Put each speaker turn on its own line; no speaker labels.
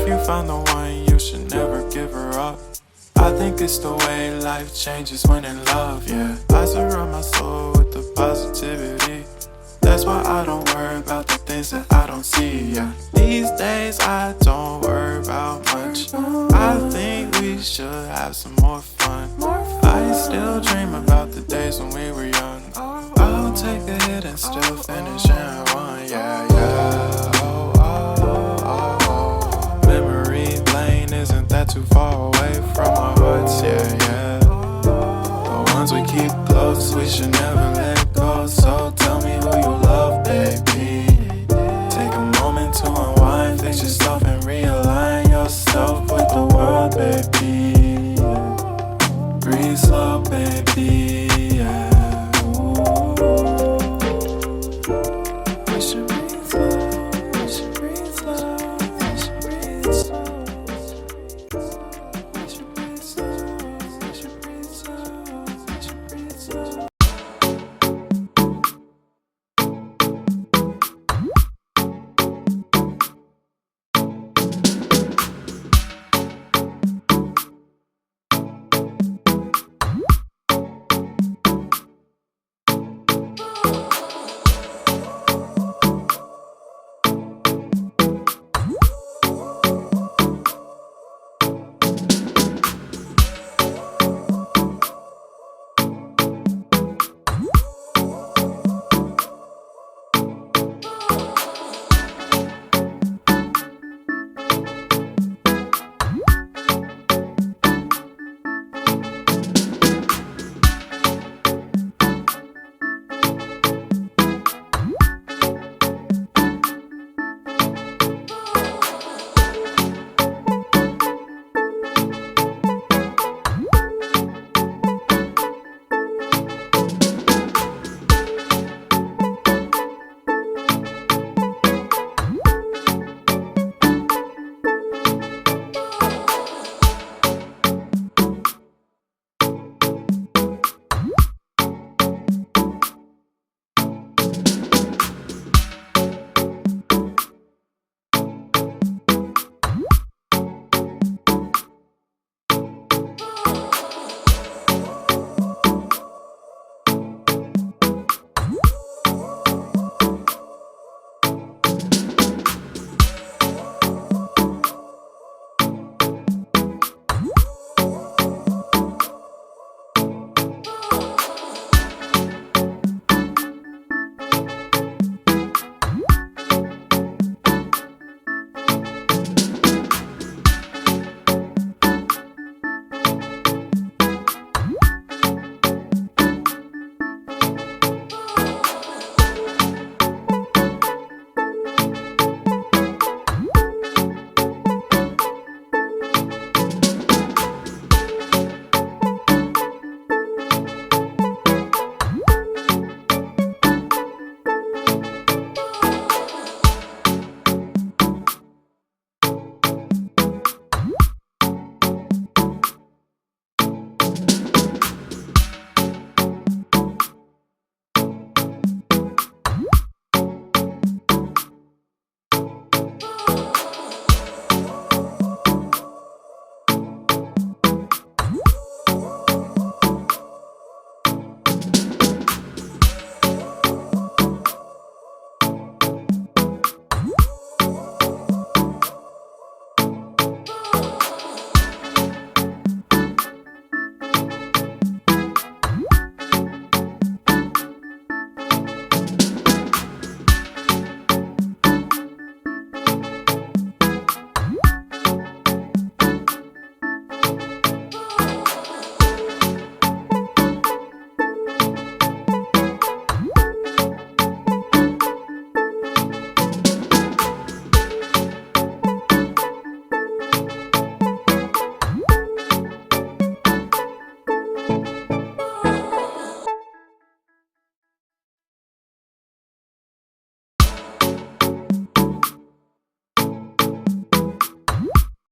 If you found the one, you should never give her up. I think it's the way life changes when in love, yeah. I surround my soul with the positivity. That's why I don't worry about the things that I don't see, yeah. These days I don't worry about much. I think we should have some more fun. I still dream about the days when we were young. I'll take a hit and still finish and one, yeah, yeah. Oh, oh, oh, oh. Memory lane isn't that too far away from our hearts, yeah, yeah. The ones we keep close, we should never let